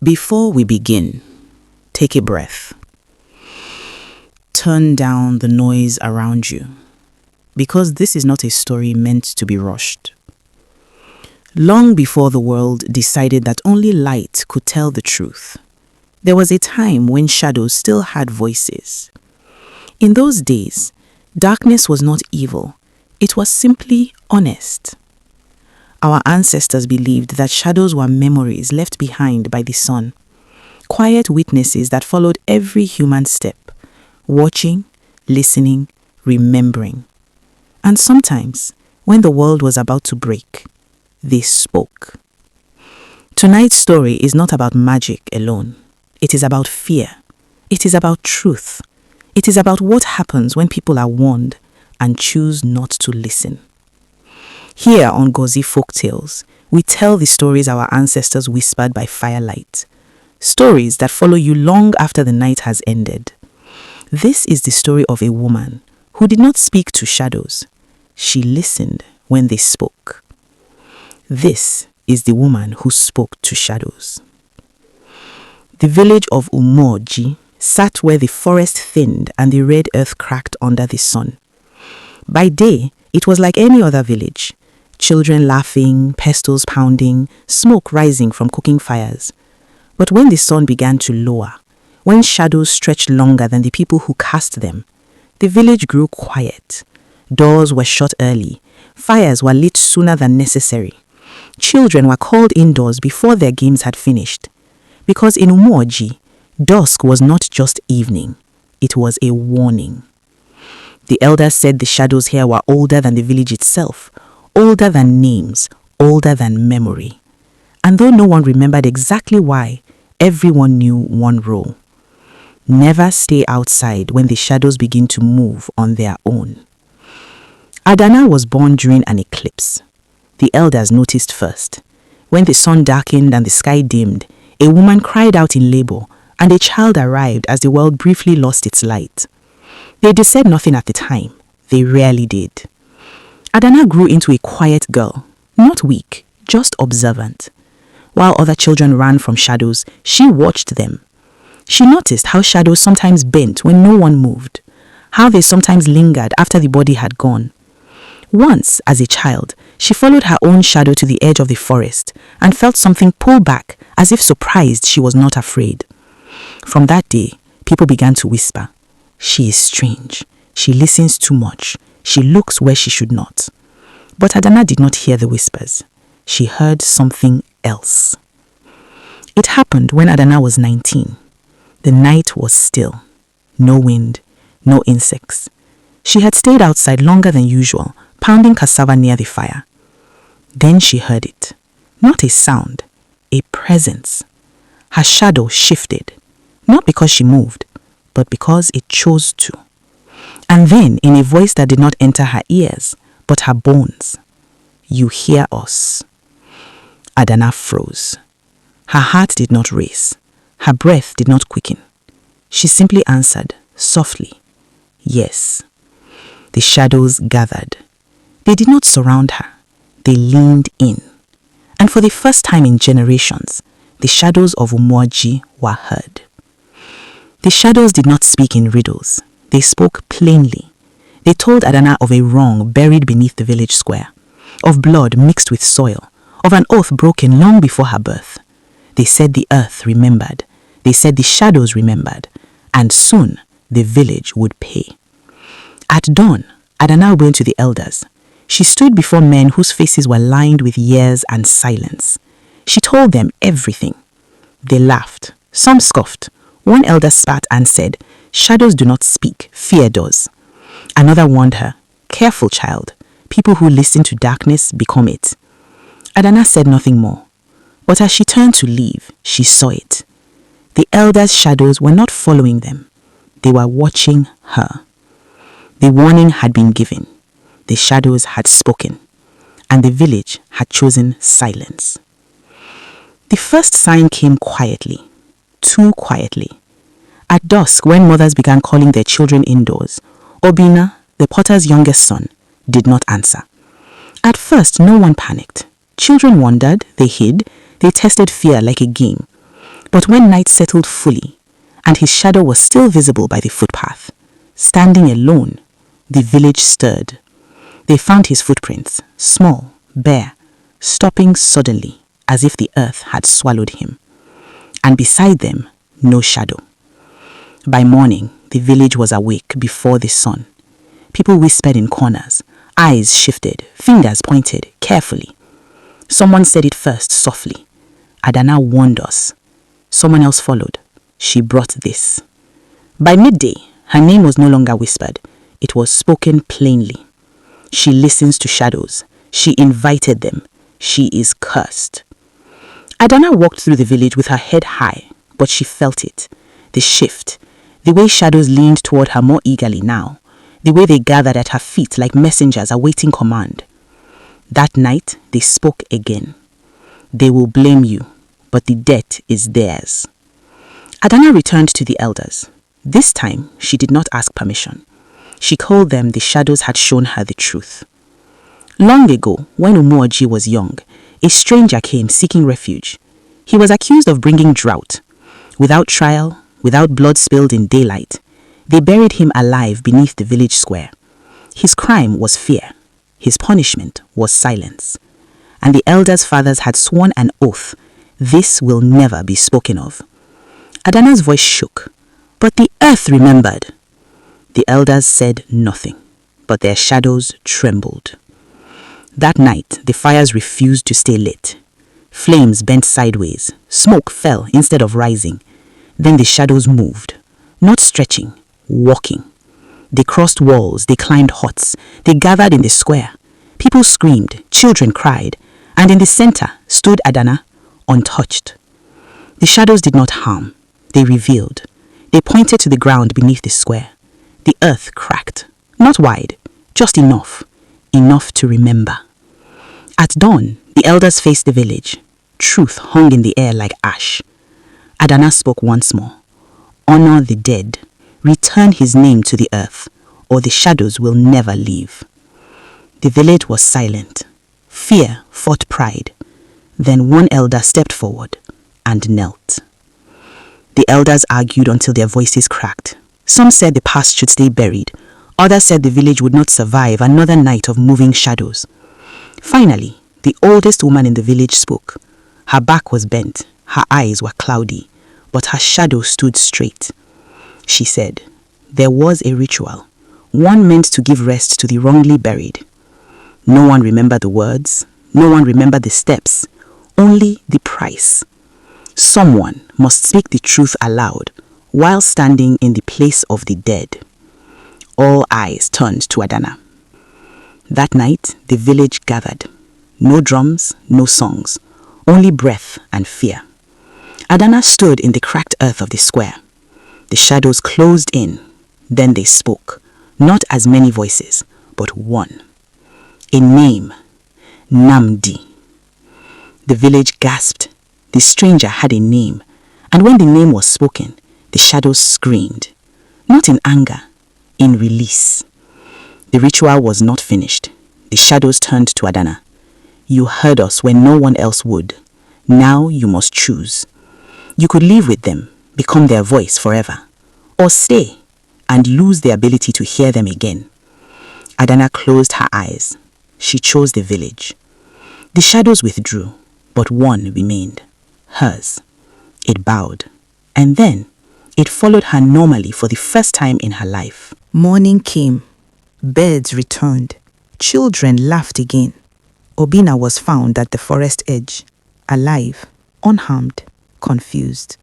Before we begin, take a breath. Turn down the noise around you, because this is not a story meant to be rushed. Long before the world decided that only light could tell the truth, there was a time when shadows still had voices. In those days, darkness was not evil, it was simply honest. Our ancestors believed that shadows were memories left behind by the sun, quiet witnesses that followed every human step, watching, listening, remembering. And sometimes, when the world was about to break, they spoke. Tonight's story is not about magic alone. It is about fear. It is about truth. It is about what happens when people are warned and choose not to listen. Here on Gozy Folktales, we tell the stories our ancestors whispered by firelight. Stories that follow you long after the night has ended. This is the story of a woman who did not speak to shadows. She listened when they spoke. This is the woman who spoke to shadows. The village of Umu-Oji sat where the forest thinned and the red earth cracked under the sun. By day, it was like any other village. Children laughing, pestles pounding, smoke rising from cooking fires. But when the sun began to lower, when shadows stretched longer than the people who cast them, the village grew quiet. Doors were shut early. Fires were lit sooner than necessary. Children were called indoors before their games had finished. Because in Umoji, dusk was not just evening, it was a warning. The elders said the shadows here were older than the village itself, older than names, older than memory. And though no one remembered exactly why, everyone knew one rule. Never stay outside when the shadows begin to move on their own. Adana was born during an eclipse. The elders noticed first. When the sun darkened and the sky dimmed, a woman cried out in labor, and a child arrived as the world briefly lost its light. They said nothing at the time. They rarely did. Adana grew into a quiet girl, not weak, just observant. While other children ran from shadows, she watched them. She noticed how shadows sometimes bent when no one moved, how they sometimes lingered after the body had gone. Once, as a child, she followed her own shadow to the edge of the forest and felt something pull back as if surprised she was not afraid. From that day, people began to whisper, "She is strange. She listens too much. She looks where she should not." But Adana did not hear the whispers. She heard something else. It happened when Adana was 19. The night was still. No wind, no insects. She had stayed outside longer than usual, pounding cassava near the fire. Then she heard it. Not a sound, a presence. Her shadow shifted, not because she moved, but because it chose to. And then, in a voice that did not enter her ears, but her bones, "You hear us." Adana froze. Her heart did not race. Her breath did not quicken. She simply answered, softly, "Yes." The shadows gathered. They did not surround her. They leaned in. And for the first time in generations, the shadows of Umoji were heard. The shadows did not speak in riddles. They spoke plainly. They told Adana of a wrong buried beneath the village square, of blood mixed with soil, of an oath broken long before her birth. They said the earth remembered. They said the shadows remembered. And soon, the village would pay. At dawn, Adana went to the elders. She stood before men whose faces were lined with years and silence. She told them everything. They laughed. Some scoffed. One elder spat and said, "Shadows do not speak, fear does." Another warned her, "Careful, child. People who listen to darkness become it." Adana said nothing more. But as she turned to leave, she saw it. The elders' shadows were not following them. They were watching her. The warning had been given. The shadows had spoken. And the village had chosen silence. The first sign came quietly. Too quietly. At dusk, when mothers began calling their children indoors, Obina, the potter's youngest son, did not answer. At first, no one panicked. Children wondered, they hid, they tested fear like a game. But when night settled fully, and his shadow was still visible by the footpath, standing alone, the village stirred. They found his footprints, small, bare, stopping suddenly, as if the earth had swallowed him. And beside them, no shadow. By morning, the village was awake before the sun. People whispered in corners, eyes shifted, fingers pointed carefully. Someone said it first softly. Adana warned us. Someone else followed. She brought this. By midday, her name was no longer whispered. It was spoken plainly. She listens to shadows. She invited them. She is cursed. Adana walked through the village with her head high, but she felt it. The shift. The way shadows leaned toward her more eagerly now. The way they gathered at her feet like messengers awaiting command. That night, they spoke again. They will blame you, but the debt is theirs. Adana returned to the elders. This time, she did not ask permission. She told them the shadows had shown her the truth. Long ago, when Umu-Oji was young, a stranger came seeking refuge. He was accused of bringing drought. Without trial, without blood spilled in daylight, they buried him alive beneath the village square. His crime was fear. His punishment was silence. And the elders' fathers had sworn an oath, this will never be spoken of. Adana's voice shook, but the earth remembered. The elders said nothing, but their shadows trembled. That night, the fires refused to stay lit. Flames bent sideways, smoke fell instead of rising. Then the shadows moved, not stretching, walking. They crossed walls, they climbed huts, they gathered in the square. People screamed, children cried, and in the center stood Adana, untouched. The shadows did not harm, they revealed. They pointed to the ground beneath the square. The earth cracked, not wide, just enough to remember. At dawn, the elders faced the village. Truth hung in the air like ash. Adana spoke once more. Honor the dead. Return his name to the earth, or the shadows will never leave. The village was silent. Fear fought pride. Then one elder stepped forward and knelt. The elders argued until their voices cracked. Some said the past should stay buried. Others said the village would not survive another night of moving shadows. Finally, the oldest woman in the village spoke. Her back was bent, her eyes were cloudy, but her shadow stood straight. She said, there was a ritual, one meant to give rest to the wrongly buried. No one remembered the words, no one remembered the steps, only the price. Someone must speak the truth aloud while standing in the place of the dead. All eyes turned to Adana. That night, the village gathered. No drums, no songs, only breath and fear. Adana stood in the cracked earth of the square. The shadows closed in. Then they spoke, not as many voices, but one. A name, Namdi. The village gasped. The stranger had a name, and when the name was spoken, the shadows screamed. Not in anger, in release. The ritual was not finished. The shadows turned to Adana. You heard us when no one else would. Now you must choose. You could live with them, become their voice forever, or stay and lose the ability to hear them again. Adana closed her eyes. She chose the village. The shadows withdrew, but one remained, hers. It bowed, and then it followed her normally for the first time in her life. Morning came. Birds returned. Children laughed again. Obina was found at the forest edge, alive, unharmed, confused.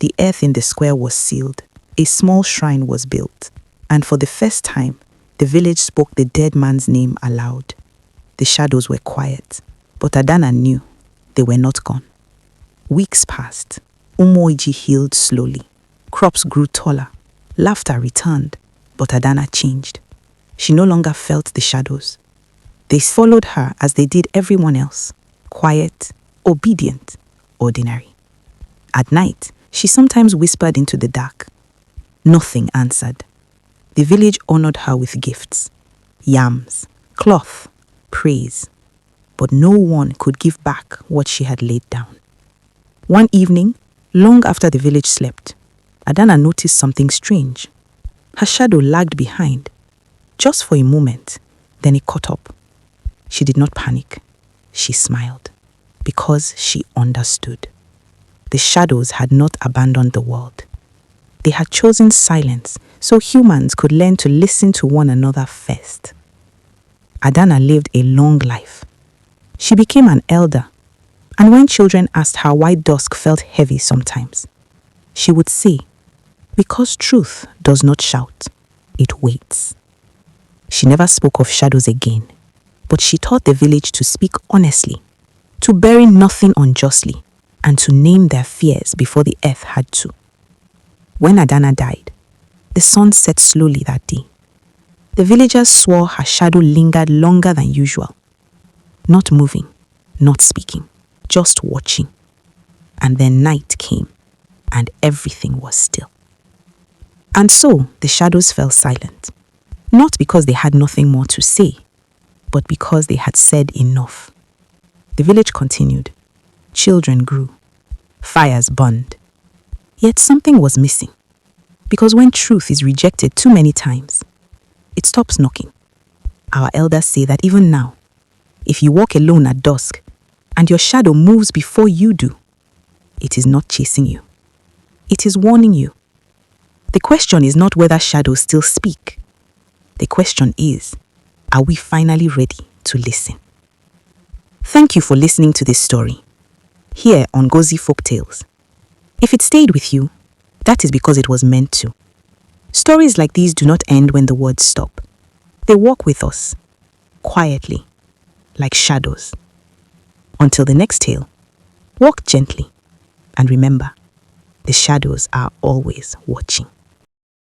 The earth in the square was sealed. A small shrine was built, and for the first time, the village spoke the dead man's name aloud. The shadows were quiet, but Adana knew they were not gone. Weeks passed. Umoji healed slowly. Crops grew taller. Laughter returned, but Adana changed. She no longer felt the shadows. They followed her as they did everyone else, quiet, obedient, ordinary. At night, she sometimes whispered into the dark. Nothing answered. The village honored her with gifts, yams, cloth, praise, but no one could give back what she had laid down. One evening, Long after the village slept, Adana noticed something strange. Her shadow lagged behind, just for a moment, then it caught up. She did not panic. She smiled, because she understood. The shadows had not abandoned the world. They had chosen silence so humans could learn to listen to one another first. Adana lived a long life. She became an elder, and when children asked her why dusk felt heavy sometimes, she would say, because truth does not shout, it waits. She never spoke of shadows again, but she taught the village to speak honestly, to bury nothing unjustly, and to name their fears before the earth had to. When Adana died, the sun set slowly that day. The villagers swore her shadow lingered longer than usual, not moving, not speaking, just watching. And then night came, and everything was still. And so the shadows fell silent, not because they had nothing more to say, but because they had said enough. The village continued. Children grew. Fires burned. Yet something was missing, because when truth is rejected too many times, it stops knocking. Our elders say that even now, if you walk alone at dusk and your shadow moves before you do, it is not chasing you. It is warning you. The question is not whether shadows still speak. The question is, are we finally ready to listen? Thank you for listening to this story, here on Gozy Folktales. If it stayed with you, that is because it was meant to. Stories like these do not end when the words stop. They walk with us, quietly, like shadows. Until the next tale, walk gently, and remember, the shadows are always watching.